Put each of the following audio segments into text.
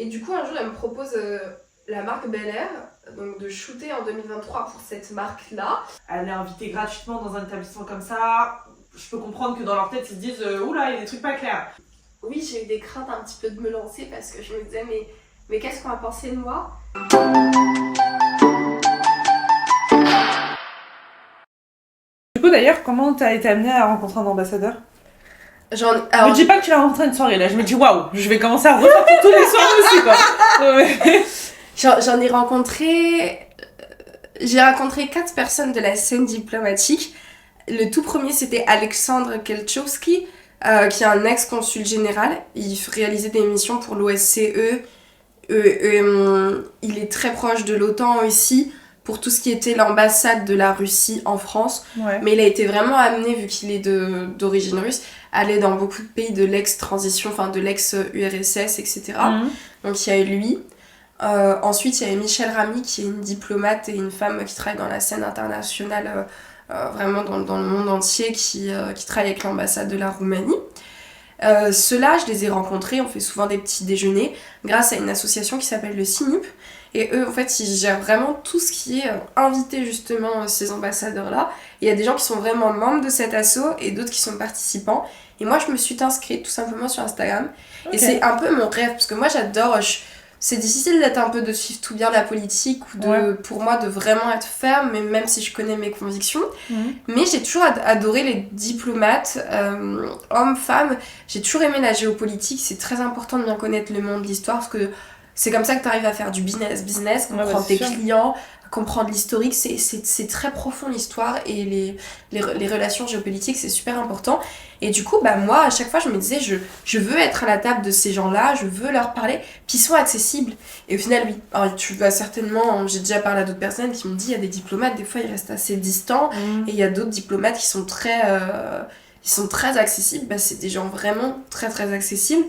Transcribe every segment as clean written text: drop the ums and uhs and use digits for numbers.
Et du coup, un jour, elle me propose la marque Bel Air, donc de shooter en 2023 pour cette marque-là. Elle est invitée gratuitement dans un établissement comme ça. Je peux comprendre que dans leur tête, ils se disent oula, il y a des trucs pas clairs. Oui, j'ai eu des craintes un petit peu de me lancer parce que je me disais, mais qu'est-ce qu'on va penser de moi? Du coup, d'ailleurs, comment t'as été amenée à rencontrer un ambassadeur? Alors, me dis pas que tu l'as rencontré une soirée là, je me dis waouh, je vais commencer à ressortir tous les soirs aussi quoi. j'en ai rencontré. J'ai rencontré 4 personnes de la scène diplomatique. Le tout premier, c'était Alexandre Kelchowski, qui est un ex-consul général. Il réalisait des missions pour l'OSCE. Il est très proche de l'OTAN aussi, pour tout ce qui était l'ambassade de la Russie en France. Ouais. Mais il a été vraiment amené, vu qu'il est d'origine russe, à aller dans beaucoup de pays de l'ex-transition, enfin de l'ex-URSS, etc. Donc il y a eu lui. Ensuite, il y avait Michel Ramy, qui est une diplomate et une femme qui travaille dans la scène internationale, vraiment dans le monde entier, qui travaille avec l'ambassade de la Roumanie. Ceux-là, je les ai rencontrés, on fait souvent des petits déjeuners, grâce à une association qui s'appelle le CINUP. Et eux, en fait, ils gèrent vraiment tout ce qui est inviter justement ces ambassadeurs-là. Il y a des gens qui sont vraiment membres de cet asso et d'autres qui sont participants. Et moi, je me suis inscrite tout simplement sur Instagram. Okay. Et c'est un peu mon rêve, parce que moi, j'adore... C'est difficile d'être un peu de suivre tout bien la politique ou pour moi de vraiment être ferme, mais même si je connais mes convictions. Mais j'ai toujours adoré les diplomates, hommes, femmes. J'ai toujours aimé la géopolitique. C'est très important de bien connaître le monde, l'histoire, parce que c'est comme ça que tu arrives à faire du business, comprendre tes clients, comprendre l'historique. C'est très profond l'histoire et les relations géopolitiques, c'est super important. Et du coup, moi, à chaque fois, je me disais, je veux être à la table de ces gens-là, je veux leur parler, puis ils sont accessibles. Et au final, oui. Alors, tu vas certainement, j'ai déjà parlé à d'autres personnes qui m'ont dit, il y a des diplomates, des fois, ils restent assez distants, et il y a d'autres diplomates qui sont très accessibles. C'est des gens vraiment très, très accessibles.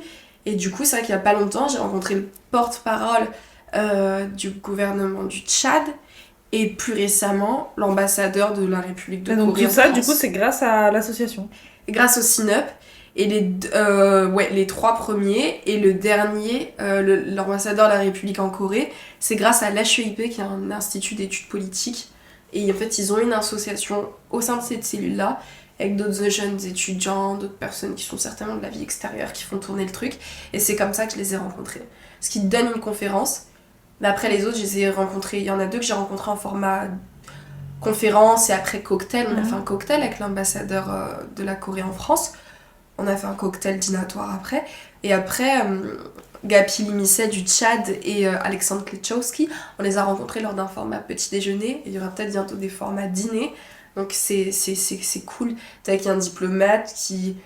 Et du coup, c'est vrai qu'il y a pas longtemps, j'ai rencontré le porte-parole du gouvernement du Tchad, et plus récemment, l'ambassadeur de la République de Corée en France. Donc tout ça, du coup, c'est grâce à l'association. Grâce au CINUP, et les 3 premiers, et le dernier, l'ambassadeur de la République en Corée, c'est grâce à l'HEIP, qui est un institut d'études politiques. Et en fait, ils ont une association au sein de cette cellule-là, avec d'autres jeunes étudiants, d'autres personnes qui sont certainement de la vie extérieure, qui font tourner le truc. Et c'est comme ça que je les ai rencontrés. Ce qui donne une conférence. Mais après, les autres, je les ai rencontrés. Il y en a 2 que j'ai rencontrés en format conférence et après cocktail. On a fait un cocktail avec l'ambassadeur de la Corée en France. On a fait un cocktail dînatoire après. Et après, Gapi Limisset du Tchad et Alexandre Klitschowski, on les a rencontrés lors d'un format petit déjeuner. Et il y aura peut-être bientôt des formats dîner. Donc c'est cool. T'as avec un diplomate qui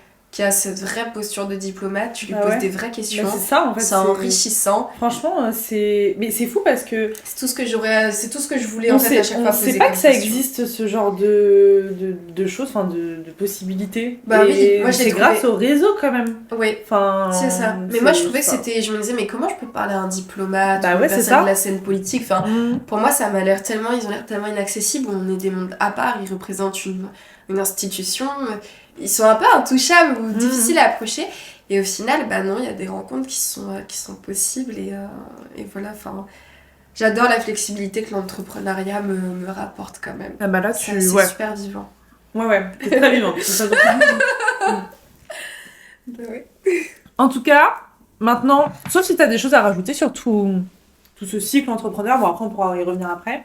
a cette vraie posture de diplomate, tu lui poses des vraies questions. C'est ça en fait. C'est enrichissant. Franchement, mais c'est fou parce que c'est tout ce que je voulais en fait à chaque fois poser. On sait pas que ça existe ce genre de choses, enfin de possibilités. Oui, moi c'est grâce au réseau quand même. Oui. Enfin, c'est ça. Mais moi je trouvais que c'était, je me disais mais comment je peux parler à un diplomate ou une personne de la scène politique. Enfin, pour moi ça m'a l'air tellement, ils ont l'air tellement inaccessibles. On est des mondes à part, ils représentent une institution. Ils sont un peu intouchables ou difficiles à approcher. Et au final, non, il y a des rencontres qui sont possibles. Et voilà, enfin... J'adore la flexibilité que l'entrepreneuriat me rapporte quand même. Ah là, c'est super vivant. Ouais, c'est très vivant. En tout cas, maintenant, sauf si t'as des choses à rajouter sur tout ce cycle entrepreneur, bon après on pourra y revenir après.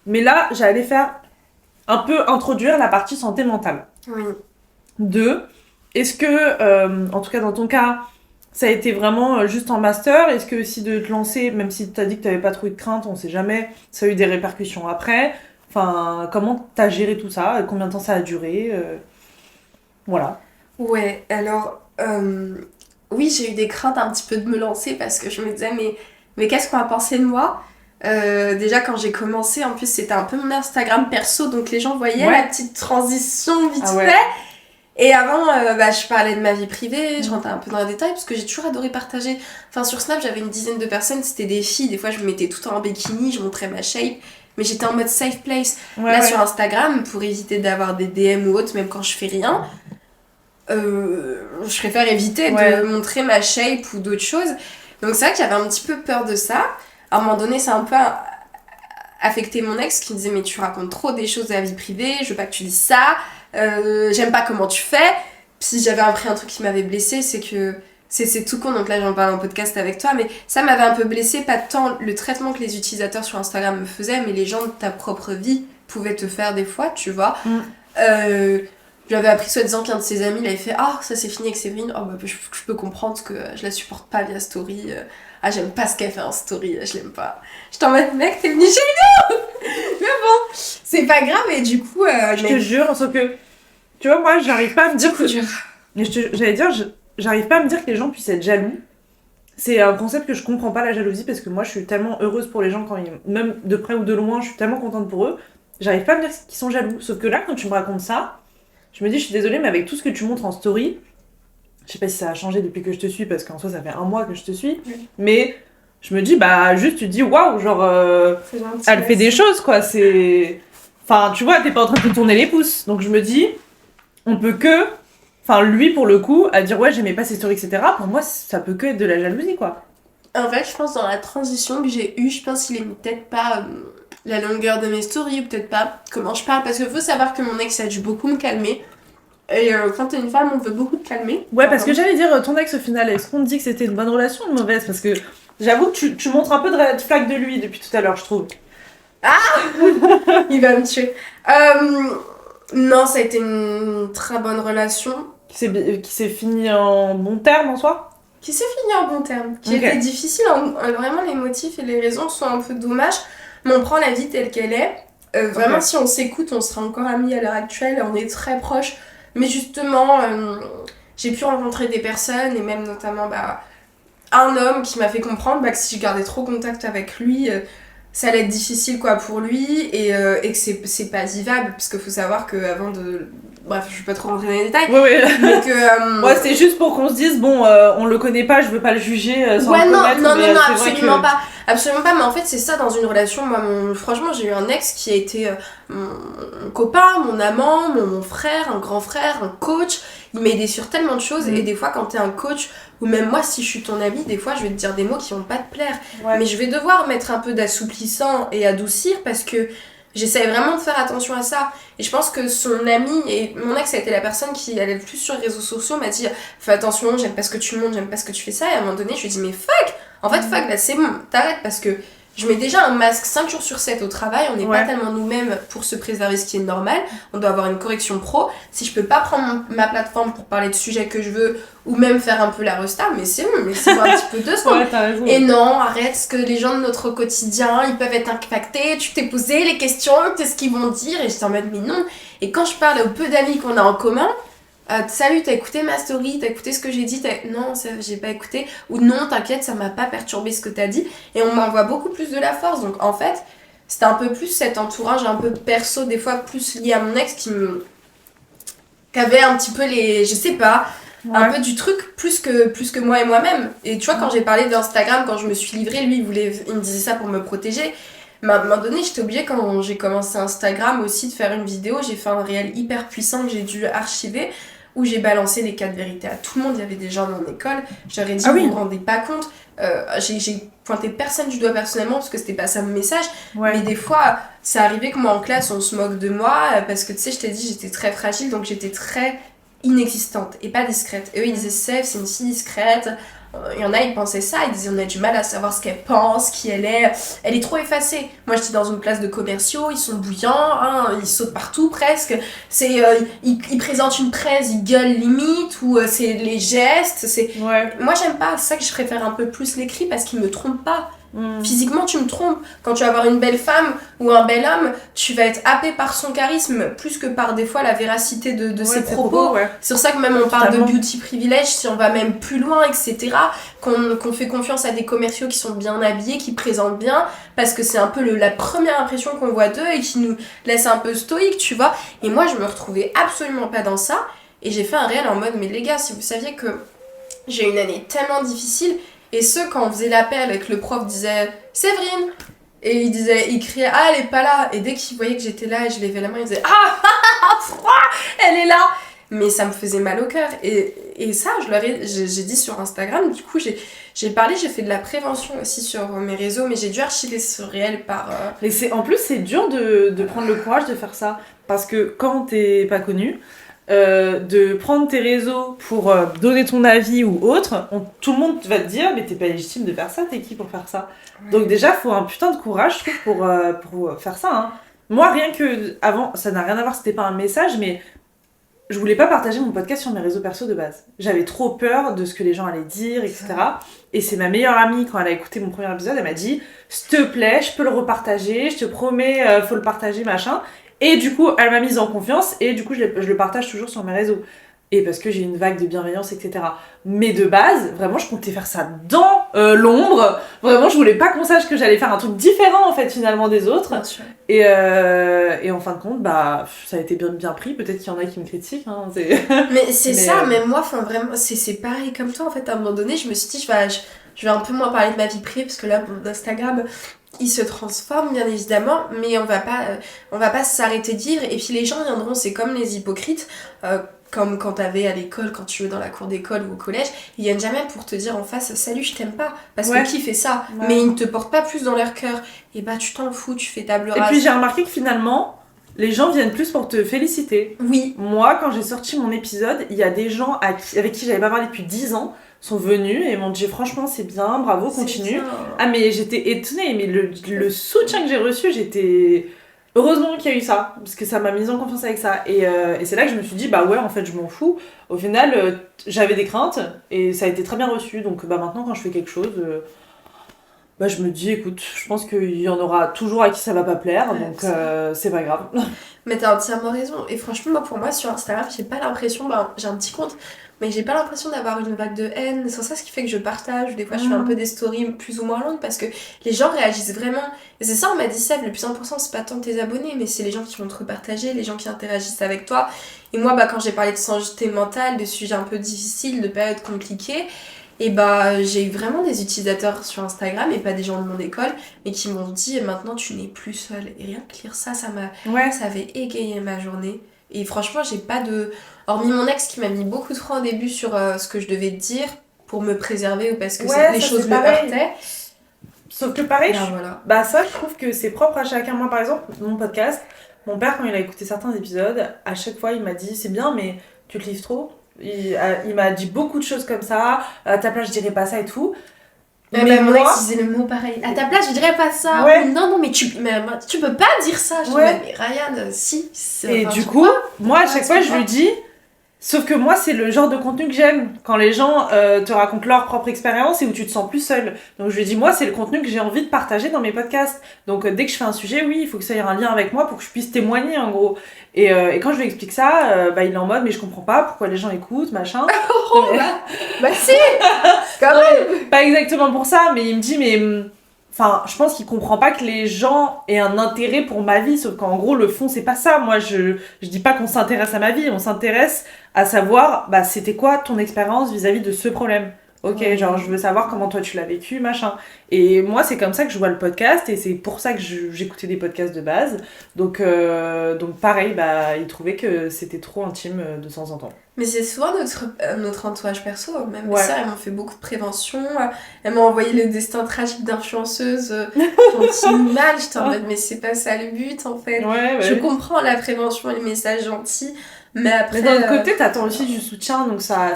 Mais là, j'allais introduire la partie santé mentale. Oui. Est-ce que, en tout cas dans ton cas, ça a été vraiment juste en master? Est-ce que aussi de te lancer, même si t'as dit que t'avais pas trop eu de crainte, on sait jamais, ça a eu des répercussions après? Enfin, comment t'as géré tout ça? Combien de temps ça a duré? Voilà. Ouais, alors, oui, j'ai eu des craintes un petit peu de me lancer parce que je me disais, mais qu'est-ce qu'on va penser de moi? Déjà quand j'ai commencé, en plus c'était un peu mon Instagram perso, donc les gens voyaient la petite transition vite fait. Et avant, je parlais de ma vie privée, je rentrais un peu dans les détails, parce que j'ai toujours adoré partager. Enfin, sur Snap, j'avais une dizaine de personnes, c'était des filles. Des fois, je me mettais tout en bikini, je montrais ma shape. Mais j'étais en mode safe place. Sur Instagram, pour éviter d'avoir des DM ou autre, même quand je fais rien, je préfère éviter de montrer ma shape ou d'autres choses. Donc c'est vrai que j'avais un petit peu peur de ça. À un moment donné, ça a un peu affecté mon ex qui me disait mais tu racontes trop des choses de la vie privée, je veux pas que tu dises ça, j'aime pas comment tu fais. Puis j'avais appris un truc qui m'avait blessée, c'est que c'est tout con, donc là j'en parle en podcast avec toi, mais ça m'avait un peu blessée, pas tant le traitement que les utilisateurs sur Instagram me faisaient, mais les gens de ta propre vie pouvaient te faire des fois, tu vois. J'avais appris soi-disant qu'un de ses amis il avait fait ah ça c'est fini avec Séverine, oh bah je peux comprendre parce que je la supporte pas via story, ah j'aime pas ce qu'elle fait en story, je l'aime pas. J'étais en mode mec t'es venu chez nous. Mais bon c'est pas grave et du coup je te jure, sauf que tu vois moi j'arrive pas à me dire que j'arrive pas à me dire que les gens puissent être jaloux. C'est un concept que je comprends pas, la jalousie, parce que moi je suis tellement heureuse pour les gens quand même de près ou de loin, je suis tellement contente pour eux. J'arrive pas à me dire qu'ils sont jaloux. Sauf que là quand tu me racontes ça, je me dis, je suis désolée, mais avec tout ce que tu montres en story, je sais pas si ça a changé depuis que je te suis, parce qu'en soi, ça fait 1 mois que je te suis, mais je me dis, bah, juste, tu te dis, waouh, genre, elle fait des choses, quoi, c'est... Enfin, tu vois, t'es pas en train de te tourner les pouces. Donc je me dis, on peut que... Enfin, lui, pour le coup, à dire, ouais, j'aimais pas ses stories, etc., pour moi, ça peut que être de la jalousie, quoi. En fait, je pense dans la transition que j'ai eue, je pense qu'il aimait peut-être pas... la longueur de mes stories, ou peut-être pas comment je parle, parce qu'il faut savoir que mon ex a dû beaucoup me calmer. Et quand t'es une femme, on veut beaucoup te calmer. Ouais, parce que j'allais dire, ton ex au final, est-ce qu'on te dit que c'était une bonne relation ou une mauvaise? Parce que j'avoue que tu montres un peu de red flag de lui depuis tout à l'heure, je trouve. Ah. Il va me tuer. Non, ça a été une très bonne relation. Qui s'est fini en bon terme en soi? Qui s'est fini en bon terme. Qui était difficile, vraiment les motifs et les raisons sont un peu dommages. Mais on prend la vie telle qu'elle est. Vraiment, si on s'écoute, on sera encore amis à l'heure actuelle. On est très proches. Mais justement, j'ai pu rencontrer des personnes, et même notamment un homme qui m'a fait comprendre que si je gardais trop contact avec lui, ça allait être difficile quoi, pour lui. Et que c'est pas vivable. Parce qu'il faut savoir qu'avant de... Bref, je vais pas trop rentrer dans les détails. Oui. Mais que... Ouais, c'est juste pour qu'on se dise, bon, on le connaît pas, je veux pas le juger sans le connaître. Non, absolument pas. Absolument pas, mais en fait, c'est ça dans une relation. Moi, franchement, j'ai eu un ex qui a été mon copain, mon amant, mon frère, un grand frère, un coach. Il m'a aidé sur tellement de choses. Et des fois, quand t'es un coach, ou même moi, si je suis ton ami, des fois, je vais te dire des mots qui vont pas te plaire. Ouais. Mais je vais devoir mettre un peu d'assouplissant et adoucir parce que j'essaie vraiment de faire attention à ça. Et je pense que son ami, et mon ex a été la personne qui allait le plus sur les réseaux sociaux, m'a dit fais attention, j'aime pas ce que tu montres, j'aime pas ce que tu fais ça. Et à un moment donné, je lui ai dit mais fuck, en fait fuck, là c'est bon, t'arrêtes parce que je mets déjà un masque 5 jours sur 7 au travail, on n'est pas tellement nous-mêmes pour se préserver, ce qui est normal, on doit avoir une correction pro. Si je peux pas prendre ma plateforme pour parler de sujets que je veux, ou même faire un peu la resta, mais c'est bon, laissez-moi un petit peu de temps. Et non, arrête, ce que les gens de notre quotidien, ils peuvent être impactés, tu t'es posé les questions, qu'est-ce qu'ils vont dire, et j'étais en mode mais non. Et quand je parle aux peu d'amis qu'on a en commun, salut, t'as écouté ma story, t'as écouté ce que j'ai dit, non, ça, j'ai pas écouté, ou non, t'inquiète, ça m'a pas perturbé ce que t'as dit, et on m'envoie beaucoup plus de la force. Donc en fait, c'était un peu plus cet entourage un peu perso, des fois plus lié à mon ex, qui avait un petit peu les, je sais pas, un peu du truc plus que moi et moi-même. Et tu vois, quand j'ai parlé d'Instagram, quand je me suis livrée, lui il me disait ça pour me protéger. Mais à un moment donné, j'étais obligée, quand j'ai commencé Instagram aussi, de faire une vidéo. J'ai fait un réel hyper puissant que j'ai dû archiver, où j'ai balancé les 4 vérités à tout le monde. Il y avait des gens dans mon école, j'aurais dit, vous vous rendez pas compte. J'ai pointé personne du doigt personnellement parce que c'était pas ça mon message. Mais des fois, ça arrivait que moi en classe, on se moque de moi parce que tu sais, je t'ai dit, j'étais très fragile, donc j'étais très inexistante et pas discrète. Et eux, ils disaient, Sèvres, c'est une fille discrète. Il y en a, ils pensaient ça, ils disaient on a du mal à savoir ce qu'elle pense, qui elle est trop effacée. Moi j'étais dans une classe de commerciaux, ils sont bouillants, hein, ils sautent partout presque, ils présentent une presse, ils gueulent limite, ou c'est les gestes, moi j'aime pas, c'est ça que je préfère un peu plus l'écrit parce qu'ils me trompent pas. Physiquement tu me trompes, quand tu vas avoir une belle femme ou un bel homme, tu vas être happé par son charisme plus que par des fois la véracité de ses propos. C'est pour ça que même on parle de beauty privilège, si on va même plus loin, etc., qu'on fait confiance à des commerciaux qui sont bien habillés, qui présentent bien, parce que c'est un peu la première impression qu'on voit d'eux et qui nous laisse un peu stoïque, tu vois. Et moi je me retrouvais absolument pas dans ça, et j'ai fait un réel en mode mais les gars, si vous saviez que j'ai eu une année tellement difficile. Et quand on faisait l'appel et que le prof disait « Séverine !» et il criait « Ah, elle est pas là !» Et dès qu'il voyait que j'étais là et je levais la main, il disait « Ah, elle est là !» Mais ça me faisait mal au cœur. Et ça, j'ai dit sur Instagram, du coup, j'ai j'ai parlé, j'ai fait de la prévention aussi sur mes réseaux, mais j'ai dû archiver ce réel par... Mais en plus, c'est dur de prendre le courage de faire ça. Parce que quand t'es pas connu, de prendre tes réseaux pour donner ton avis ou autre, tout le monde va te dire, mais t'es pas légitime de faire ça, t'es qui pour faire ça? Ouais. Donc déjà, faut un putain de courage, je trouve, pour faire ça. Hein. Moi, rien que... Avant, ça n'a rien à voir, c'était pas un message, mais... Je voulais pas partager mon podcast sur mes réseaux perso de base. J'avais trop peur de ce que les gens allaient dire, etc. Et c'est ma meilleure amie, quand elle a écouté mon premier épisode, elle m'a dit « S'il te plaît, je peux le repartager, je te promets, faut le partager, machin. » Et du coup, elle m'a mise en confiance, et du coup, je le partage toujours sur mes réseaux. Et parce que j'ai une vague de bienveillance, etc. Mais de base, vraiment, je comptais faire ça dans l'ombre. Vraiment, je voulais pas qu'on sache que j'allais faire un truc différent, en fait, finalement, des autres. Et en fin de compte, bah, ça a été bien pris. Peut-être qu'il y en a qui me critiquent. Hein, mais ça, même moi, vraiment, c'est pareil comme toi, en fait. À un moment donné, je me suis dit, je vais un peu moins parler de ma vie privée, parce que là, mon Instagram... il se transforme bien évidemment, mais on va pas s'arrêter de dire, et puis les gens viendront, c'est comme les hypocrites, comme quand t'avais à l'école, quand tu es dans la cour d'école ou au collège, ils viennent jamais pour te dire en face salut je t'aime pas, parce que qui fait ça, mais ils ne te portent pas plus dans leur cœur, et bah tu t'en fous, tu fais table rase. Et puis j'ai remarqué que finalement les gens viennent plus pour te féliciter. Oui. Moi quand j'ai sorti mon épisode, il y a des gens avec qui j'avais pas parlé depuis 10 ans sont venus et m'ont dit franchement c'est bien, bravo, continue. Ah mais j'étais étonnée, mais le soutien que j'ai reçu, j'étais... Heureusement qu'il y a eu ça, parce que ça m'a mise en confiance avec ça. Et c'est là que je me suis dit, bah ouais, en fait, je m'en fous. Au final, j'avais des craintes, et ça a été très bien reçu. Donc bah maintenant, quand je fais quelque chose, bah je me dis, écoute, je pense qu'il y en aura toujours à qui ça va pas plaire, donc c'est pas grave. Mais t'as entièrement raison. Et franchement, pour moi, sur Instagram, j'ai pas l'impression, j'ai un petit compte, mais j'ai pas l'impression d'avoir une vague de haine. C'est ça ce qui fait que je partage. Des fois, je fais un peu des stories plus ou moins longues parce que les gens réagissent vraiment. Et c'est ça, on m'a dit ça, le plus important, c'est pas tant tes abonnés, mais c'est les gens qui vont te repartager, les gens qui interagissent avec toi. Et moi, quand j'ai parlé de santé mentale, de sujets un peu difficiles, de périodes compliquées, et j'ai eu vraiment des utilisateurs sur Instagram, et pas des gens de mon école, mais qui m'ont dit maintenant tu n'es plus seule. Et rien que lire ça, ça avait égayé ma journée. Et franchement, j'ai pas de... Hormis mon ex qui m'a mis beaucoup de freins au début sur ce que je devais dire pour me préserver ou parce que les choses me heurtaient. Sauf que pareil, voilà. Bah ça, je trouve que c'est propre à chacun. Moi, par exemple, mon podcast, mon père, quand il a écouté certains épisodes, à chaque fois, il m'a dit « C'est bien, mais tu te livres trop ?» Il m'a dit beaucoup de choses comme ça. « À ta place, je dirais pas ça et tout. » Mais mon ex disait le mot pareil. À ta place, je dirais pas ça. Ouais. Non, mais tu peux pas dire ça. Je dis, mais Ryan, si. Et du coup, moi, à chaque fois, je lui dis... Sauf que moi, c'est le genre de contenu que j'aime. Quand les gens te racontent leur propre expérience et où tu te sens plus seule. Donc je lui dis, moi, c'est le contenu que j'ai envie de partager dans mes podcasts. Donc dès que je fais un sujet, oui, il faut que ça ait un lien avec moi pour que je puisse témoigner, en gros. Et quand je lui explique ça, il est en mode, mais je comprends pas pourquoi les gens écoutent, machin. Bah si quand même. Pas exactement pour ça, mais il me dit, mais... Enfin, je pense qu'il comprend pas que les gens aient un intérêt pour ma vie, sauf qu'en gros, le fond, c'est pas ça. Moi, je dis pas qu'on s'intéresse à ma vie, on s'intéresse à savoir, c'était quoi ton expérience vis-à-vis de ce problème. Ok, genre, je veux savoir comment toi tu l'as vécu, machin. Et moi, c'est comme ça que je vois le podcast, et c'est pour ça que j'écoutais des podcasts de base. Donc pareil, il trouvait que c'était trop intime de temps en temps. Mais c'est souvent notre entourage perso, même ça, elles m'ont fait beaucoup de prévention, elles m'ont envoyé le destin tragique d'influenceuses qui ont mis mal, j'étais en mode mais c'est pas ça le but en fait. Je comprends la prévention et les messages gentils, mais après... Mais d'un autre côté, t'attends aussi du soutien, donc ça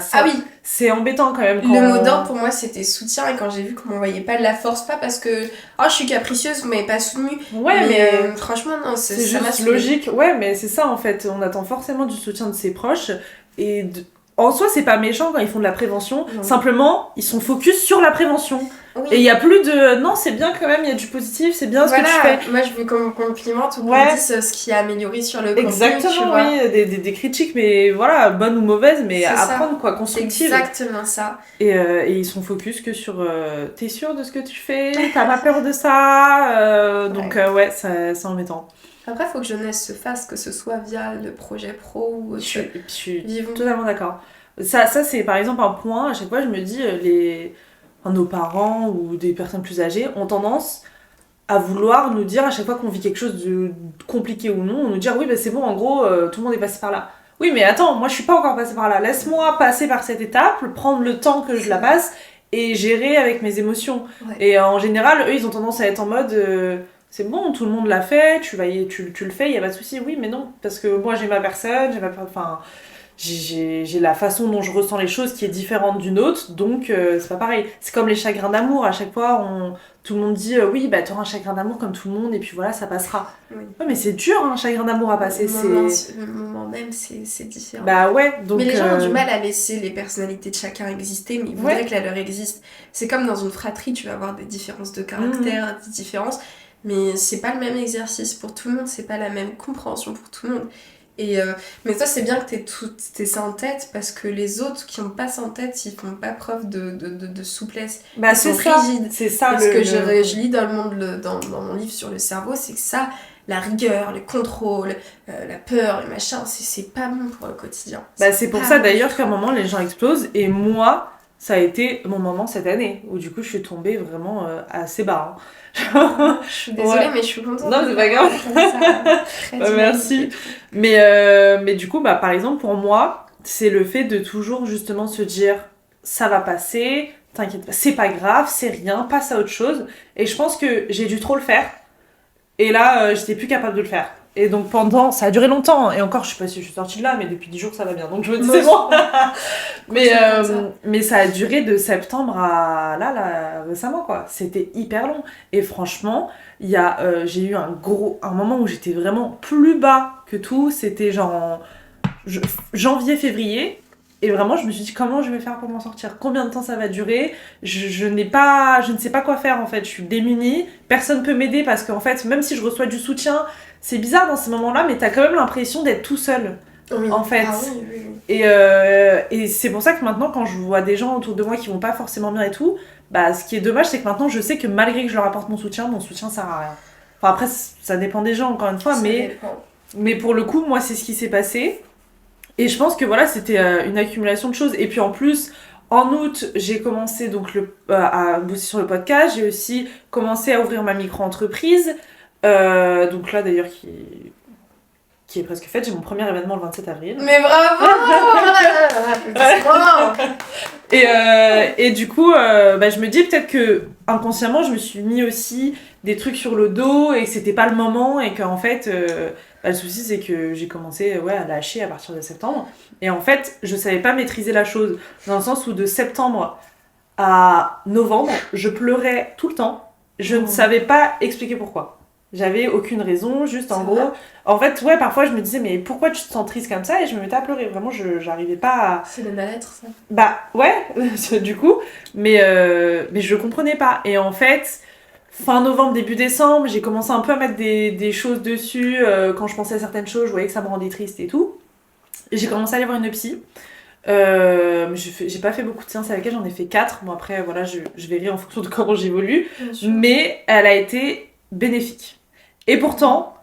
c'est embêtant quand même. Le mot d'ordre pour moi c'était soutien, et quand j'ai vu qu'on m'envoyait pas de la force, pas parce que je suis capricieuse, vous m'avez pas soutenue, mais franchement non, c'est juste logique, mais c'est ça en fait, on attend forcément du soutien de ses proches. Et en soi, c'est pas méchant quand ils font de la prévention. Simplement, ils sont focus sur la prévention. Oui. Et il y a plus de... Non, c'est bien quand même, il y a du positif, c'est bien ce que tu fais. Moi, je veux qu'on complimente ou qu'on dise ce qui a amélioré sur le contenu. Exactement, oui. Des critiques, mais voilà, bonnes ou mauvaises, mais apprendre, quoi, constructives. Exactement ça. Et ils sont focus que sur... T'es sûre de ce que tu fais? T'as pas peur de ça? Donc, c'est embêtant. Après, il faut que jeunesse se fasse, que ce soit via le projet pro ou... Je suis totalement d'accord. Ça, c'est par exemple un point, à chaque fois, je me dis, nos parents ou des personnes plus âgées ont tendance à vouloir nous dire, à chaque fois qu'on vit quelque chose de compliqué ou non, nous dire, oui, c'est bon, en gros, tout le monde est passé par là. Oui, mais attends, moi, je suis pas encore passée par là. Laisse-moi passer par cette étape, prendre le temps que je la passe, et gérer avec mes émotions. Ouais. Et en général, eux, ils ont tendance à être en mode c'est bon, tout le monde l'a fait, tu le fais, il y a pas de souci. Oui, mais non, parce que moi j'ai ma personne, enfin j'ai la façon dont je ressens les choses qui est différente d'une autre, donc c'est pas pareil. C'est comme les chagrins d'amour, à chaque fois tout le monde dit oui, bah t'auras un chagrin d'amour comme tout le monde et puis voilà, ça passera. Oui. Ouais, mais c'est dur un chagrin d'amour à passer, Le moment même, c'est différent. Bah ouais, donc... Mais les gens ont du mal à laisser les personnalités de chacun exister, mais ils voudraient que la leur existe. C'est comme dans une fratrie, tu vas avoir des différences de caractère, des différences, mais c'est pas le même exercice pour tout le monde, c'est pas la même compréhension pour tout le monde. Mais toi, c'est bien que t'aies ça en tête, parce que les autres qui ont pas ça en tête, ils font pas preuve de souplesse. Bah ils sont rigides. C'est ça. Parce que je lis dans mon livre sur le cerveau, c'est que ça, la rigueur, le contrôle, la peur, le machin, c'est pas bon pour le quotidien. Bah c'est pour ça d'ailleurs qu'à un moment les gens explosent, et moi, ça a été mon moment cette année, où du coup je suis tombée vraiment assez bas. Je suis désolée, mais je suis contente. Non, c'est pas grave. Merci. Mais du coup, bah, par exemple, pour moi, c'est le fait de toujours justement se dire ça va passer, t'inquiète pas, c'est pas grave, c'est rien, passe à autre chose. Et je pense que j'ai dû trop le faire. Et là, j'étais plus capable de le faire. Et donc ça a duré longtemps, et encore je sais pas si je suis sortie de là, mais depuis 10 jours ça va bien, donc je me dis c'est bon. mais ça a duré de septembre à là récemment quoi, c'était hyper long. Et franchement, j'ai eu un moment où j'étais vraiment plus bas que tout, c'était genre janvier, février. Et vraiment, je me suis dit, comment je vais faire pour m'en sortir ? Combien de temps ça va durer ? Je ne sais pas quoi faire, en fait. Je suis démunie. Personne ne peut m'aider parce qu'en fait, même si je reçois du soutien, c'est bizarre dans ces moments-là, mais t'as quand même l'impression d'être tout seul, en fait. Ah, oui. Et c'est pour ça que maintenant, quand je vois des gens autour de moi qui vont pas forcément bien et tout, bah, ce qui est dommage, c'est que maintenant, je sais que malgré que je leur apporte mon soutien sert à rien. Enfin, après, ça dépend des gens, encore une fois, mais pour le coup, moi, c'est ce qui s'est passé. Et je pense que voilà, c'était une accumulation de choses. Et puis en plus, en août, j'ai commencé donc à bosser sur le podcast. J'ai aussi commencé à ouvrir ma micro-entreprise. Donc là, d'ailleurs, qui est presque faite. J'ai mon premier événement le 27 avril. Mais bravo. Et du coup, je me dis peut-être que inconsciemment, je me suis mis aussi des trucs sur le dos et que c'était pas le moment et qu'en fait... le souci, c'est que j'ai commencé à lâcher à partir de septembre. Et en fait, je savais pas maîtriser la chose. Dans le sens où de septembre à novembre, je pleurais tout le temps. Je ne savais pas expliquer pourquoi. J'avais aucune raison, juste en gros... En fait, parfois je me disais, mais pourquoi tu te sens triste comme ça ? Et je me mettais à pleurer. Vraiment, j'arrivais pas à... C'est le mal-être, ça. Bah, ouais, du coup. Mais je comprenais pas. Et en fait... Fin novembre, début décembre, j'ai commencé un peu à mettre des choses dessus. Quand je pensais à certaines choses, je voyais que ça me rendait triste et tout. Et j'ai commencé à aller voir une psy. J'ai pas fait beaucoup de séances avec elle, j'en ai fait 4. Bon, après, voilà, je verrai en fonction de comment j'évolue. Mais elle a été bénéfique. Et pourtant,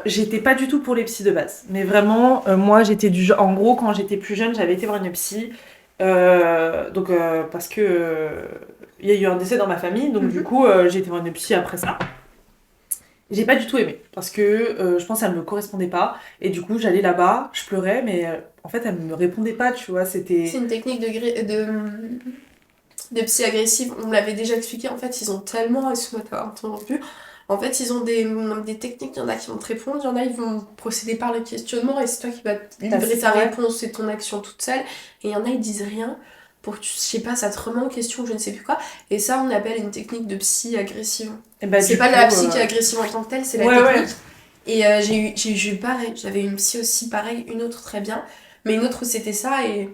j'étais pas du tout pour les psys de base. Mais vraiment, moi, j'étais du genre... En gros, quand j'étais plus jeune, j'avais été voir une psy. Parce que... il y a eu un décès dans ma famille, donc du coup, j'ai été voir une psy après ça. J'ai pas du tout aimé, parce que je pense qu'elle me correspondait pas. Et du coup, j'allais là-bas, je pleurais, mais en fait, elle me répondait pas, tu vois, c'était... C'est une technique de psy agressive, on me l'avait déjà expliqué, en fait, ils ont tellement... Excuse-moi d'avoir interrompu. En fait, ils ont des techniques, il y en a qui vont te répondre, il y en a qui vont procéder par le questionnement, et c'est toi qui vas livrer ta réponse et ton action toute seule. Et il y en a, ils disent rien. Pour que, je sais pas, ça te remet en question, je ne sais plus quoi. Et ça, on appelle une technique de psy agressive. C'est pas la psy qui est agressive en tant que telle, c'est la technique. Et j'ai eu pareil, j'avais une psy aussi pareil, une autre très bien, mais une autre où c'était ça, et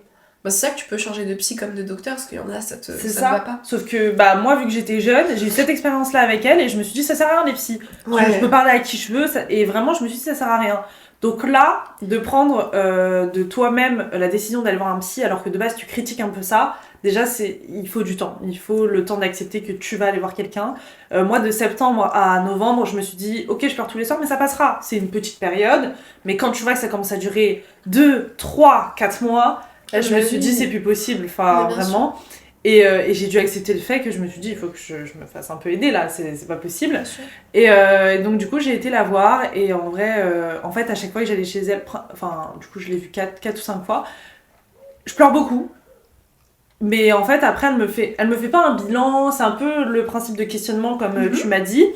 c'est ça que tu peux changer de psy comme de docteur, parce qu'il y en a, ça te va pas. Sauf que moi, vu que j'étais jeune, j'ai eu cette expérience-là avec elle, et je me suis dit, ça sert à rien les psys. Je peux parler à qui je veux, et vraiment, je me suis dit, ça sert à rien. Donc là, de prendre de toi-même la décision d'aller voir un psy alors que de base tu critiques un peu ça, déjà il faut du temps. Il faut le temps d'accepter que tu vas aller voir quelqu'un. Moi, de septembre à novembre, je me suis dit, ok, je pleure tous les soirs, mais ça passera. C'est une petite période, mais quand tu vois que ça commence à durer 2, 3, 4 mois, là je me suis dit, c'est plus possible, enfin vraiment. Et j'ai dû accepter le fait que je me suis dit, il faut que je me fasse un peu aider là, c'est pas possible. Et donc du coup j'ai été la voir, et en vrai, en fait à chaque fois que j'allais chez elle, enfin du coup je l'ai vue 4 ou 5 fois, je pleure beaucoup. Mais en fait, après, elle me fait pas un bilan, c'est un peu le principe de questionnement comme tu m'as dit.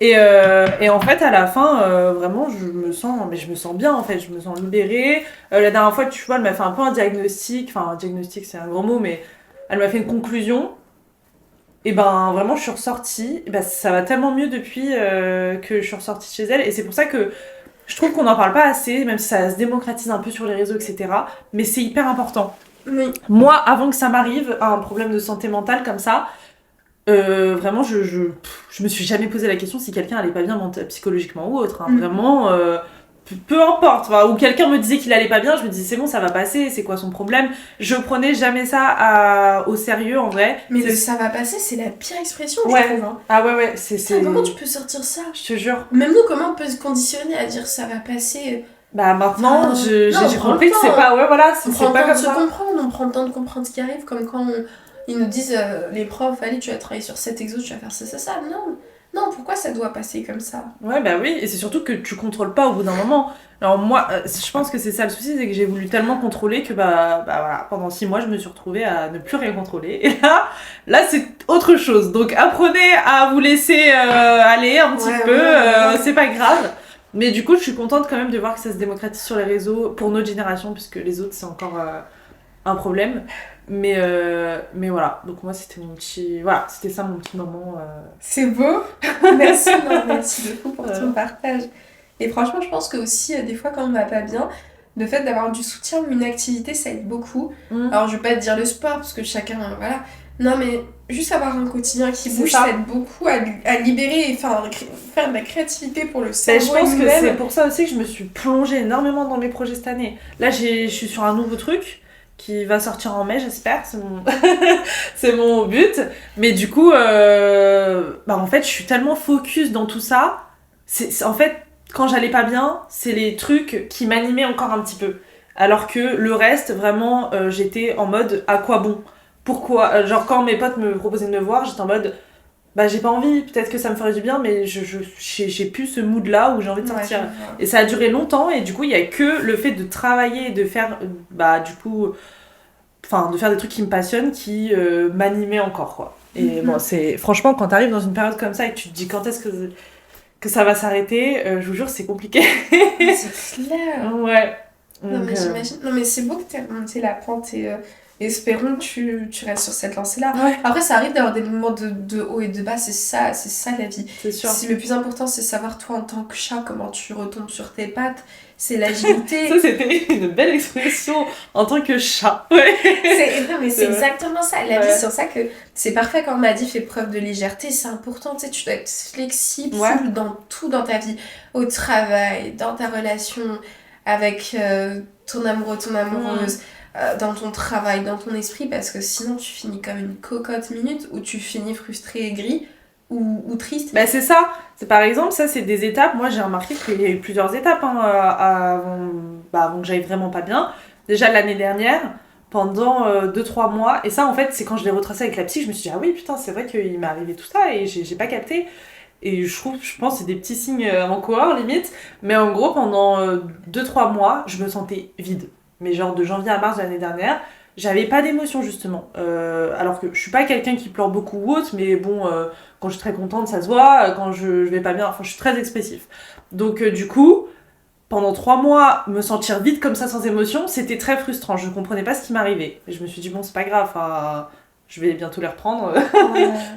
Et en fait, à la fin, vraiment, je me sens bien, en fait, je me sens libérée. La dernière fois, tu vois, elle m'a fait un peu un diagnostic, enfin, un diagnostic, c'est un gros mot, mais elle m'a fait une conclusion. Et ben, vraiment, je suis ressortie. Et ben, ça va tellement mieux depuis que je suis ressortie chez elle. Et c'est pour ça que je trouve qu'on n'en parle pas assez, même si ça se démocratise un peu sur les réseaux, etc. Mais c'est hyper important. Oui. Moi, avant que ça m'arrive, un problème de santé mentale comme ça, vraiment, je me suis jamais posé la question si quelqu'un allait pas bien psychologiquement ou autre. Hein. Vraiment, peu importe. Enfin, ou quelqu'un me disait qu'il allait pas bien, je me disais c'est bon, ça va passer, c'est quoi son problème? Je prenais jamais ça au sérieux en vrai. Mais le ça va passer, c'est la pire expression, ouais. je trouve. Hein. Ah ouais, c'est. Comment tu peux sortir ça? Je te jure. Même nous, comment on peut se conditionner à dire ça va passer? Bah maintenant, j'ai compris que c'est pas. Ouais, voilà, c'est pas comme ça. On prend le temps de comprendre ce qui arrive, comme quand ils nous disent les profs, allez, tu vas travailler sur cet exo, tu vas faire ça. Non, pourquoi ça doit passer comme ça? Ouais, bah oui, et c'est surtout que tu contrôles pas au bout d'un moment. Alors moi, je pense que c'est ça le souci, c'est que j'ai voulu tellement contrôler que bah voilà, pendant 6 mois, je me suis retrouvée à ne plus rien contrôler. Et là c'est autre chose. Donc apprenez à vous laisser aller un petit peu, c'est pas grave. Mais du coup, je suis contente quand même de voir que ça se démocratise sur les réseaux pour notre génération, puisque les autres, c'est encore un problème. Mais voilà, donc moi c'était c'était ça mon petit moment. C'est beau. Merci beaucoup pour ton partage. Et franchement, je pense que aussi des fois quand on va pas bien, le fait d'avoir du soutien ou une activité, ça aide beaucoup. Alors je vais pas te dire le sport parce que chacun voilà. Non mais juste avoir un quotidien qui bouge, ça aide beaucoup à libérer et faire de la créativité pour le cerveau. Je pense que c'est pour ça aussi que je me suis plongée énormément dans mes projets cette année. Là, je suis sur un nouveau truc qui va sortir en mai, j'espère. C'est mon but. Mais du coup, en fait, je suis tellement focus dans tout ça. En fait, quand j'allais pas bien, c'est les trucs qui m'animaient encore un petit peu. Alors que le reste, vraiment, j'étais en mode à quoi bon? Pourquoi? Genre, quand mes potes me proposaient de me voir, j'étais en mode j'ai pas envie, peut-être que ça me ferait du bien, mais j'ai plus ce mood là où j'ai envie de sortir. Et ça a duré longtemps, et du coup, il y a que le fait de travailler et de faire, de faire des trucs qui me passionnent qui m'animaient encore, quoi. Et bon, c'est franchement, quand t'arrives dans une période comme ça et que tu te dis quand est-ce que ça va s'arrêter, je vous jure, c'est compliqué. C'est clair. Ouais. Non, mais j'imagine. Non, mais c'est beau que t'aies remonté la pente et espérons que tu restes sur cette lancée-là. Ouais. Après, ça arrive d'avoir des moments de haut et de bas, c'est ça la vie. C'est sûr. Le plus important, c'est savoir, toi, en tant que chat, comment tu retombes sur tes pattes. C'est l'agilité. Ça, c'était une belle expression en tant que chat. Ouais. C'est exactement ça. La vie, c'est sur ça que c'est parfait quand on m'a dit fais preuve de légèreté. C'est important, tu sais, tu dois être flexible dans tout dans ta vie. Au travail, dans ta relation avec ton amoureux, ton amoureuse. Dans ton travail, dans ton esprit, parce que sinon tu finis comme une cocotte minute ou tu finis frustré, aigri ou triste. Bah c'est ça, par exemple, ça c'est des étapes. Moi j'ai remarqué qu'il y a eu plusieurs étapes avant que j'aille vraiment pas bien. Déjà l'année dernière, pendant 2-3 mois, et ça en fait c'est quand je l'ai retracé avec la psy, je me suis dit ah oui putain c'est vrai qu'il m'est arrivé tout ça et j'ai pas capté. Et je pense que c'est des petits signes avant-coureurs limite, mais en gros pendant 2-3 mois je me sentais vide. Mais genre de janvier à mars de l'année dernière, j'avais pas d'émotion justement. Alors que je suis pas quelqu'un qui pleure beaucoup ou autre, mais bon, quand je suis très contente, ça se voit. Quand je vais pas bien, enfin je suis très expressif. Donc du coup, pendant 3 mois, me sentir vide comme ça sans émotion, c'était très frustrant. Je comprenais pas ce qui m'arrivait. Et je me suis dit bon, c'est pas grave, je vais bientôt les reprendre.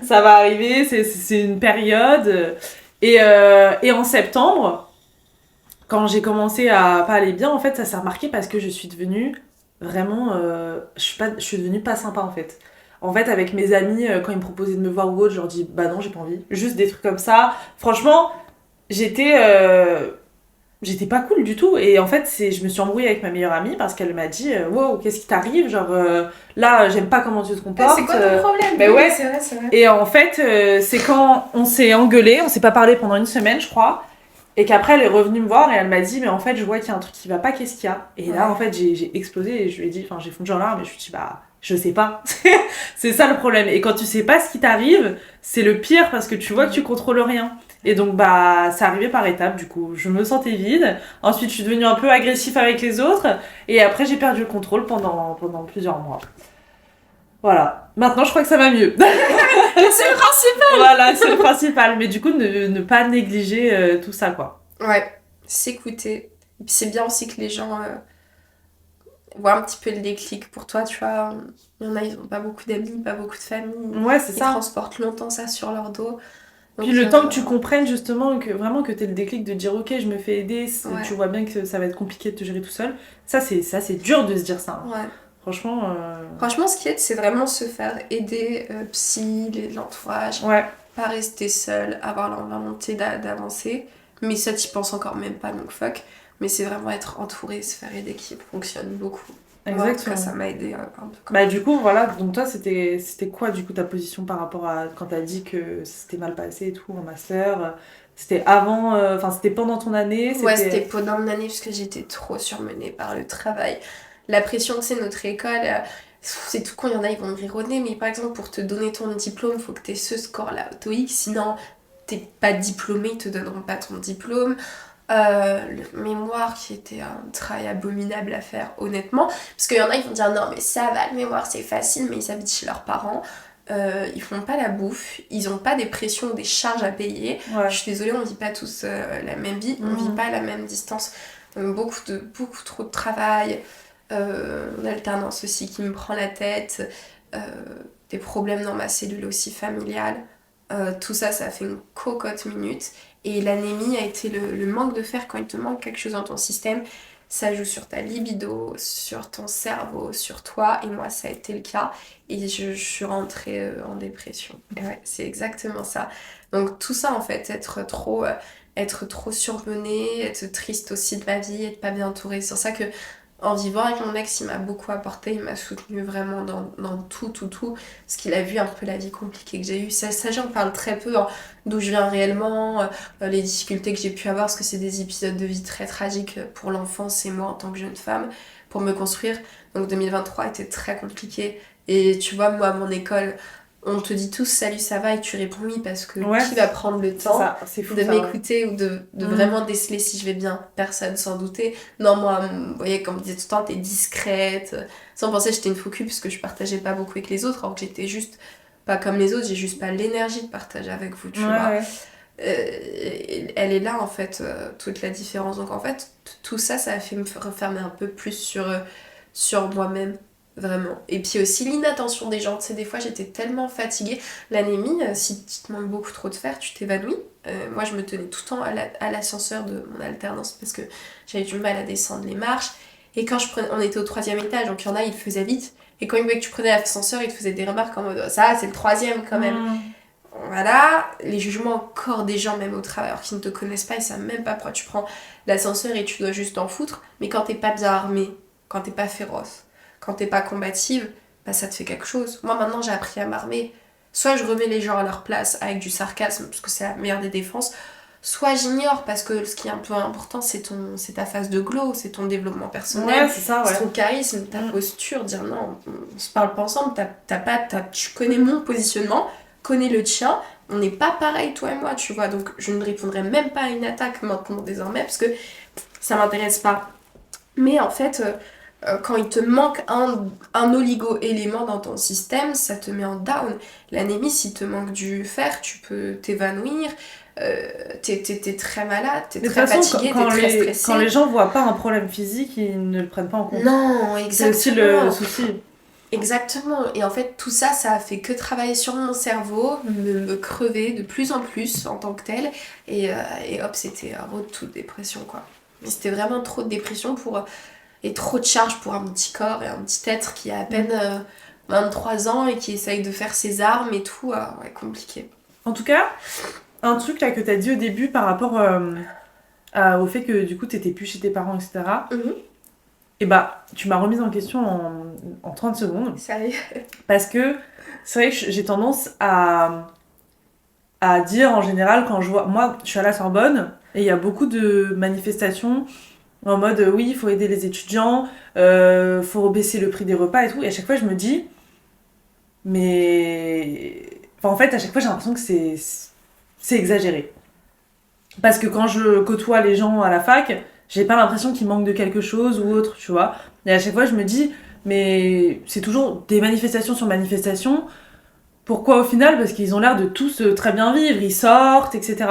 Ça va arriver, c'est une période. Et en septembre, quand j'ai commencé à pas aller bien, en fait, ça s'est remarqué parce que je suis devenue vraiment... je suis devenue pas sympa, en fait. En fait, avec mes amis, quand ils me proposaient de me voir ou autre, je leur dis, bah non, j'ai pas envie. Juste des trucs comme ça. Franchement, j'étais pas cool du tout. Et en fait, je me suis embrouillée avec ma meilleure amie parce qu'elle m'a dit, wow, qu'est-ce qui t'arrive? Genre, là, j'aime pas comment tu te comportes. C'est quoi ton problème? Bah ouais, c'est vrai. Et en fait, c'est quand on s'est engueulé, on s'est pas parlé pendant 1 semaine, je crois. Et qu'après, elle est revenue me voir et elle m'a dit, mais en fait, je vois qu'il y a un truc qui va pas, qu'est-ce qu'il y a? Et là, en fait, j'ai explosé et je lui ai dit, j'ai fondu en larmes et je lui ai dit, je sais pas. C'est ça le problème. Et quand tu sais pas ce qui t'arrive, c'est le pire parce que tu vois que tu contrôles rien. Et donc, c'est arrivé par étapes, du coup. Je me sentais vide. Ensuite, je suis devenue un peu agressif avec les autres. Et après, j'ai perdu le contrôle pendant plusieurs mois. Voilà. Maintenant, je crois que ça va mieux. C'est le principal. Voilà, c'est le principal. Mais du coup, ne pas négliger tout ça, quoi. Ouais, s'écouter. Et puis c'est bien aussi que les gens voient un petit peu le déclic pour toi, tu vois. Il y en a, ils ont pas beaucoup d'amis, pas beaucoup de famille. Ouais, c'est Ils ça. transportent longtemps ça sur leur dos. Puis le temps que tu comprennes justement que vraiment que t'aies le déclic de dire ok, je me fais aider, Ouais. tu vois bien que ça va être compliqué de te gérer tout seul. Ça c'est dur de se dire ça. Hein. Ouais. Franchement. Franchement, ce qui aide, c'est vraiment se faire aider, psy, l'entourage. Ouais. Pas rester seul, avoir la volonté d'avancer. Mais ça, t'y penses encore même pas, donc fuck. Mais c'est vraiment être entouré, se faire aider qui fonctionne beaucoup. Exactement. Moi, en tout cas, ça m'a aidé un peu. Bah du coup, voilà, donc toi, c'était quoi du coup ta position par rapport à quand t'as dit que c'était mal passé et tout en master? C'était avant, enfin c'était pendant ton année? Ouais, c'était pendant mon année parce que j'étais trop surmenée par le travail. La pression que c'est notre école, c'est tout con, il y en a, ils vont me rire au nez, mais par exemple, pour te donner ton diplôme, il faut que tu aies ce score-là au TOEIC, sinon t'es pas diplômé, ils te donneront pas ton diplôme. Le mémoire qui était un travail abominable à faire, honnêtement. Parce qu'il y en a, ils vont dire non, mais ça va, le mémoire c'est facile, mais ils habitent chez leurs parents. Ils font pas la bouffe, ils ont pas des pressions ou des charges à payer. Ouais. Je suis désolée, on vit pas tous la même vie, on vit pas à la même distance. Beaucoup trop de travail, l'alternance aussi qui me prend la tête, des problèmes dans ma cellule aussi familiale. Tout ça, ça a fait une cocotte minute. Et l'anémie a été le manque de fer. Quand il te manque quelque chose dans ton système, ça joue sur ta libido, sur ton cerveau, sur toi. Et moi, ça a été le cas. Et je suis rentrée en dépression. Et ouais, c'est exactement ça. Donc tout ça, en fait, être trop surmenée, être triste aussi de ma vie, être pas bien entourée. C'est pour ça que en vivant avec mon ex, il m'a beaucoup apporté, il m'a soutenu vraiment dans tout, parce qu'il a vu un peu la vie compliquée que j'ai eue. Ça j'en parle très peu, hein, d'où je viens réellement, les difficultés que j'ai pu avoir, parce que c'est des épisodes de vie très tragiques pour l'enfance et moi en tant que jeune femme, pour me construire. Donc 2023 était très compliqué. Et tu vois, moi, à mon école, on te dit tous salut, ça va, et tu réponds oui, parce que qui va prendre le temps de m'écouter ou de vraiment déceler si je vais bien? Personne, sans douter. Non, moi, vous voyez, comme on me disait tout le temps, t'es discrète. Sans penser que j'étais une faux cul, parce que je partageais pas beaucoup avec les autres, alors que j'étais juste pas comme les autres, j'ai juste pas l'énergie de partager avec vous, tu vois. Ouais. Elle est là, en fait, toute la différence. Donc, en fait, tout ça, ça a fait me refermer un peu plus sur moi-même. Vraiment. Et puis aussi l'inattention des gens. Tu sais, des fois, j'étais tellement fatiguée. L'anémie, si tu te manques beaucoup trop de fer, tu t'évanouis. Moi, je me tenais tout le temps à l'ascenseur de mon alternance parce que j'avais du mal à descendre les marches. Et quand on était au 3e étage, donc il y en a, ils le faisaient vite. Et quand ils voyaient que tu prenais l'ascenseur, ils te faisaient des remarques en mode ça, c'est le 3e quand même. Voilà, les jugements encore des gens, même au travail, alors qu'ils ne te connaissent pas, ils savent même pas pourquoi tu prends l'ascenseur et tu dois juste t'en foutre. Mais quand t'es pas bien armé, quand t'es pas féroce, quand t'es pas combative, bah ça te fait quelque chose. Moi maintenant j'ai appris à m'armer. Soit je remets les gens à leur place avec du sarcasme, parce que c'est la meilleure des défenses, soit j'ignore, parce que ce qui est un peu important, c'est ta phase de glow, c'est ton développement personnel, ouais, c'est ça, ouais. c'est ton charisme, ta posture, dire non, on se parle pas ensemble, tu connais mon positionnement, connais le tien, on n'est pas pareil toi et moi, tu vois, donc je ne répondrai même pas à une attaque maintenant désormais, parce que ça m'intéresse pas. Mais en fait... quand il te manque un oligo-élément dans ton système, ça te met en down. L'anémie, s'il te manque du fer, tu peux t'évanouir, t'es très malade, t'es très fatigué, t'es très stressé. Quand les gens voient pas un problème physique, ils ne le prennent pas en compte. Non, exactement. C'est aussi le souci. Exactement. Et en fait, tout ça, ça a fait que travailler sur mon cerveau, me crever de plus en plus en tant que tel. Et hop, c'était un road to dépression, quoi. Mais c'était vraiment trop de dépression et trop de charge pour un petit corps et un petit être qui a à peine 23 ans et qui essaye de faire ses armes et tout, ouais, compliqué. En tout cas, un truc là que t'as dit au début par rapport au fait que du coup t'étais plus chez tes parents, etc. Et bah, tu m'as remise en question en 30 secondes. Sérieux? Parce que c'est vrai que j'ai tendance à dire en général quand je vois... Moi, je suis à la Sorbonne et il y a beaucoup de manifestations en mode oui, il faut aider les étudiants, faut baisser le prix des repas et tout. Et à chaque fois, je me dis, mais... Enfin, en fait, à chaque fois, j'ai l'impression que c'est exagéré. Parce que quand je côtoie les gens à la fac, j'ai pas l'impression qu'il manque de quelque chose ou autre, tu vois. Et à chaque fois, je me dis, mais c'est toujours des manifestations sur manifestations. Pourquoi au final ? Parce qu'ils ont l'air de tous très bien vivre, ils sortent, etc.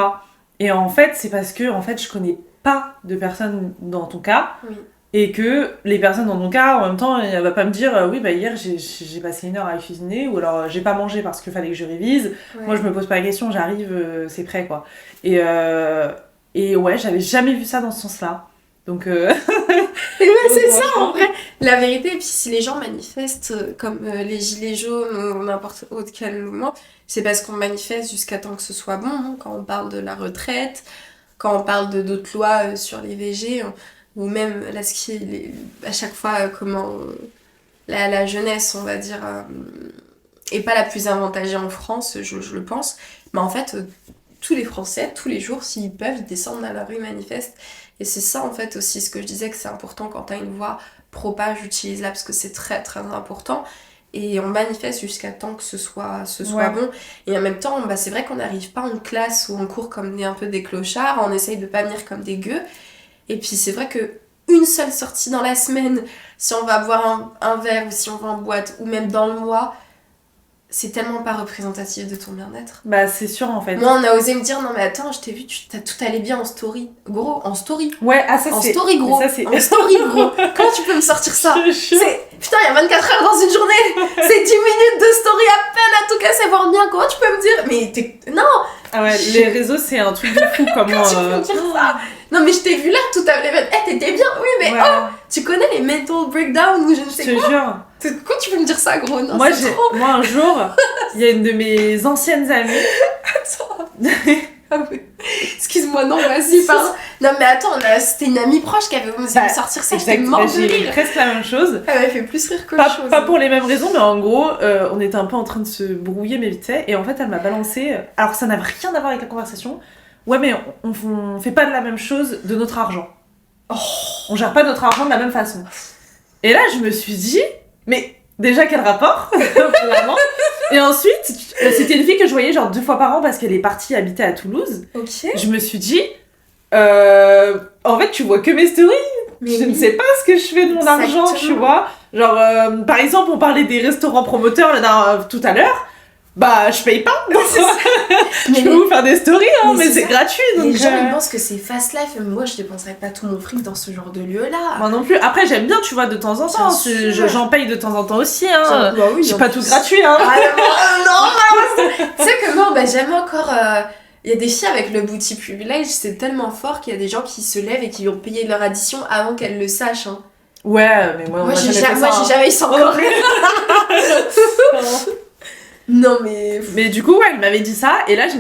Et en fait, c'est parce que je connais pas de personnes dans ton cas. Oui. Et que les personnes dans ton cas, en même temps, elle va pas me dire oui, bah hier j'ai passé 1 heure à cuisiner, ou alors j'ai pas mangé parce qu'il fallait que je révise. Ouais. Moi, je me pose pas la question, j'arrive, c'est prêt, quoi. Et ouais, j'avais jamais vu ça dans ce sens-là. Donc. Et ouais, c'est ça, en vrai. La vérité, et puis si les gens manifestent comme les gilets jaunes ou n'importe quel mouvement, c'est parce qu'on manifeste jusqu'à temps que ce soit bon. Hein, quand on parle de la retraite, quand on parle de d'autres lois sur les VG. Ou même là, à chaque fois, la jeunesse, on va dire, est pas la plus avantagée en France, je le pense. Mais en fait, tous les Français, tous les jours, s'ils peuvent, ils descendent dans la rue, manifestent. Et c'est ça, en fait, aussi, ce que je disais, que c'est important quand t'as une voix propage, utilise-la, parce que c'est très, très important. Et on manifeste jusqu'à temps que ce soit ouais. bon. Et en même temps, c'est vrai qu'on n'arrive pas en classe ou en cours comme un peu des clochards, on essaye de pas venir comme des gueux. Et puis c'est vrai que une seule sortie dans la semaine, si on va boire un verre ou si on va en boîte ou même dans le mois, c'est tellement pas représentatif de ton bien-être. Bah c'est sûr en fait. Moi on a osé me dire non mais attends, je t'ai vu, tout allait bien en story. Gros, en story. Ouais, ah ça en c'est... story gros. Ça, c'est... En story gros. Comment tu peux me sortir ça ? Putain, il y a 24 heures dans une journée. C'est 10 minutes de story à peine à tout casser, voire bien. Comment tu peux me dire ? Mais non. Ah ouais, les réseaux c'est un truc de fou comment... Comment tu peux me dire ça ? Non mais je t'ai vu là, tout à l'heure, t'étais bien, oui mais ouais. Oh, tu connais les mental breakdowns ou je ne sais quoi. Je te jure. Quoi tu peux me dire ça gros ? Non, moi un jour, il y a une de mes anciennes amies... Attends. Ah oui. Excuse-moi, non, vas-y, pardon. Non mais attends, c'était une amie proche qui avait osé me sortir ça, j'étais morte de rire. Presque la même chose. Elle m'avait fait plus rire qu'autre chose. Pas pour les mêmes raisons, mais en gros, on était un peu en train de se brouiller, mais vite fait, et en fait elle m'a balancé... Alors ça n'avait rien à voir avec la conversation. Ouais, mais on fait pas de la même chose de notre argent. Oh. On gère pas notre argent de la même façon. Et là, je me suis dit, mais déjà, quel rapport finalement. Et ensuite, c'était une fille que je voyais genre 2 fois par an parce qu'elle est partie habiter à Toulouse. Ok. Je me suis dit, en fait, tu vois que mes stories. Mais je ne sais pas ce que je fais de mon argent, tu vois. Genre, par exemple, on parlait des restaurants promoteurs là, tout à l'heure. Bah, je paye pas. Je peux vous faire des stories, hein, mais c'est gratuit. Donc les gens, ils pensent que c'est fast life. Mais moi, je dépenserais pas tout mon fric dans ce genre de lieu-là. Moi non plus. Après, j'aime bien, tu vois, de temps en temps. J'en paye de temps en temps aussi. Hein. Bah oui, c'est pas tout gratuit. Hein. Non, tu sais que moi, jamais encore... Il y a des filles avec le booty privilege, c'est tellement fort qu'il y a des gens qui se lèvent et qui vont payer leur addition avant qu'elles le sachent. Hein. Ouais, mais moi j'ai jamais eu ça encore. Non mais du coup ouais il m'avait dit ça et là je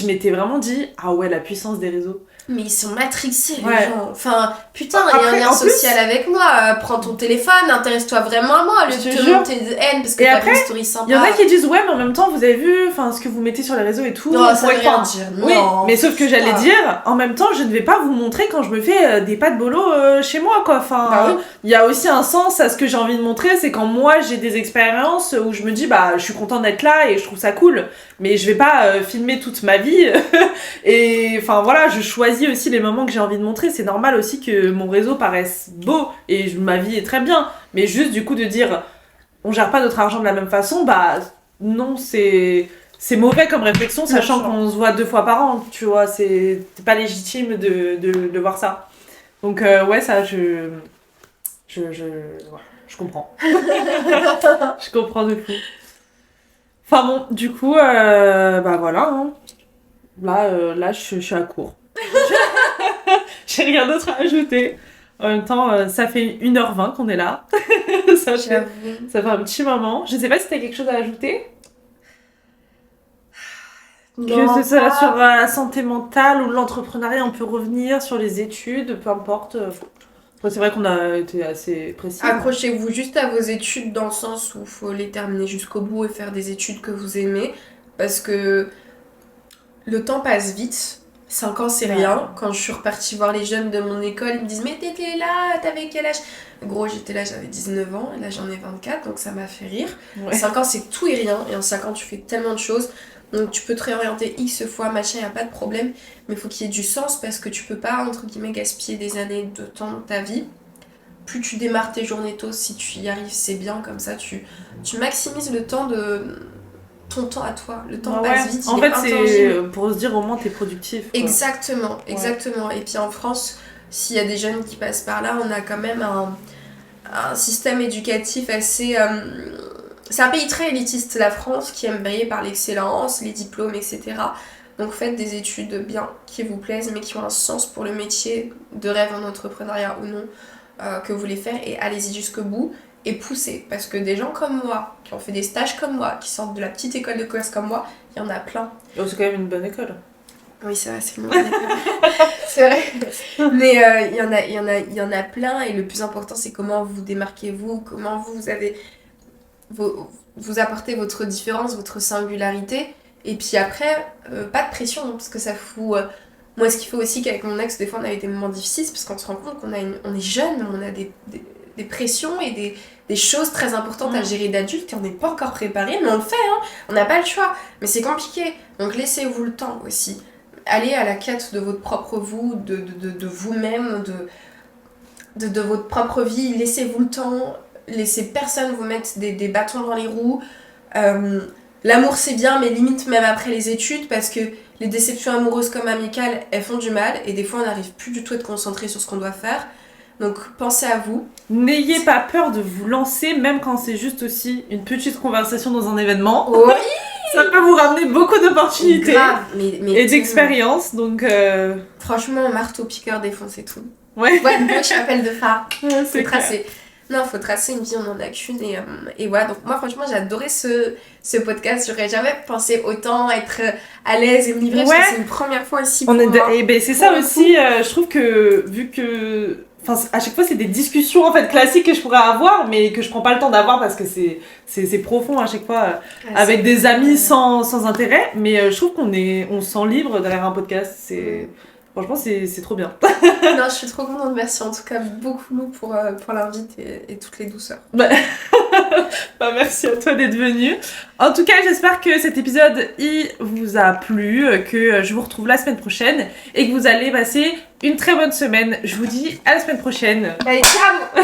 m'étais vraiment dit ah ouais la puissance des réseaux. Mais ils sont matrixés les gens. Enfin putain il y a un lien social avec moi. Prends ton téléphone, intéresse-toi vraiment à moi. Le te monter de haine parce que t'as une story sympa. Il y en a qui disent ouais mais en même temps vous avez vu ce que vous mettez sur les réseaux et tout. Non ça veut rien dire. Oui mais sauf que j'allais dire en même temps je ne vais pas vous montrer quand je me fais des pâtes bolo chez moi quoi. Enfin il y a aussi un sens à ce que j'ai envie de montrer, c'est quand moi j'ai des expériences où je me dis bah je suis contente d'être là et je trouve ça cool. Mais je vais pas filmer toute ma vie et enfin voilà je choisis aussi les moments que j'ai envie de montrer. C'est normal aussi que mon réseau paraisse beau et ma vie est très bien, mais juste du coup de dire on gère pas notre argent de la même façon, bah non c'est mauvais comme réflexion sachant qu'on se voit 2 fois par an, tu vois, c'est pas légitime de voir ça. Donc ouais ça je comprends. Je comprends de fou. Enfin bon, du coup, bah voilà. Hein. Là je suis à court. J'ai rien d'autre à ajouter. En même temps, ça fait 1h20 qu'on est là. ça fait un petit moment. Je sais pas si t'as quelque chose à ajouter. Non, que ce soit sur la santé mentale ou l'entrepreneuriat, on peut revenir sur les études, peu importe. C'est vrai qu'on a été assez précis. Accrochez-vous juste à vos études dans le sens où il faut les terminer jusqu'au bout et faire des études que vous aimez. Parce que le temps passe vite. 5 ans, c'est rien. Quand je suis repartie voir les jeunes de mon école, ils me disent « Mais t'étais là, t'avais quel âge ?» Gros, j'étais là, j'avais 19 ans. Et là, j'en ai 24, donc ça m'a fait rire. Ouais. 5 ans, c'est tout et rien. Et en 5 ans, tu fais tellement de choses. Donc tu peux te réorienter X fois, machin, y a pas de problème. Mais il faut qu'il y ait du sens parce que tu peux pas, entre guillemets, gaspiller des années de temps de ta vie plus tu démarres tes journées tôt, si tu y arrives, c'est bien, comme ça tu maximises le temps ton temps à toi. Le temps passe vite, en fait, c'est pour se dire au moins t'es productif. Quoi. Exactement. Et puis en France, s'il y a des jeunes qui passent par là, on a quand même un système éducatif assez... c'est un pays très élitiste, la France, qui aime briller par l'excellence, les diplômes, etc. Donc faites des études bien, qui vous plaisent, mais qui ont un sens pour le métier de rêve en entrepreneuriat ou non, que vous voulez faire, et allez-y jusqu'au bout. Et poussez, parce que des gens comme moi, qui ont fait des stages comme moi, qui sortent de la petite école de commerce comme moi, il y en a plein. Oh, c'est quand même une bonne école. Oui, c'est vrai, c'est une bonne école. C'est vrai. Mais il y en a plein, et le plus important, c'est comment vous démarquez-vous, comment vous apportez votre différence, votre singularité. Et puis après, pas de pression, hein, parce que ça fout... moi, ce qu'il faut aussi qu'avec mon ex, des fois, on avait des moments difficiles, parce qu'on se rend compte on est jeune, on a des pressions et des choses très importantes à gérer d'adulte et on n'est pas encore préparé, mais on le fait, hein. On n'a pas le choix, mais c'est compliqué. Donc laissez-vous le temps aussi. Allez à la quête de votre propre vous, de vous-même, de votre propre vie. Laissez-vous le temps, laissez personne vous mettre des bâtons dans les roues. L'amour c'est bien, mais limite même après les études, parce que les déceptions amoureuses comme amicales, elles font du mal et des fois on n'arrive plus du tout à être concentré sur ce qu'on doit faire. Donc pensez à vous. N'ayez pas peur de vous lancer, même quand c'est juste aussi une petite conversation dans un événement. Oui. Ça peut vous ramener beaucoup d'opportunités et d'expériences. Donc franchement, marteau-piqueur défoncez tout. Ouais. Moi je m'appelle de phare. Ouais, Faut tracer. Non, faut tracer une vie, on en a qu'une. Et voilà, donc moi franchement j'ai adoré ce podcast. J'aurais jamais pensé autant être à l'aise et me livrer, parce que c'est une première fois ici pour moi. Et ben c'est ça aussi, je trouve que vu que... Enfin, à chaque fois, c'est des discussions en fait classiques que je pourrais avoir, mais que je prends pas le temps d'avoir parce que c'est profond à chaque fois, avec des amis sans intérêt. Mais je trouve on se sent libre derrière un podcast. Franchement, c'est trop bien. Non, je suis trop contente. Merci en tout cas beaucoup Lou pour l'invite et toutes les douceurs. Merci à toi d'être venu. En tout cas, j'espère que cet épisode il vous a plu, que je vous retrouve la semaine prochaine et que vous allez passer une très bonne semaine. Je vous dis à la semaine prochaine. Allez, ciao.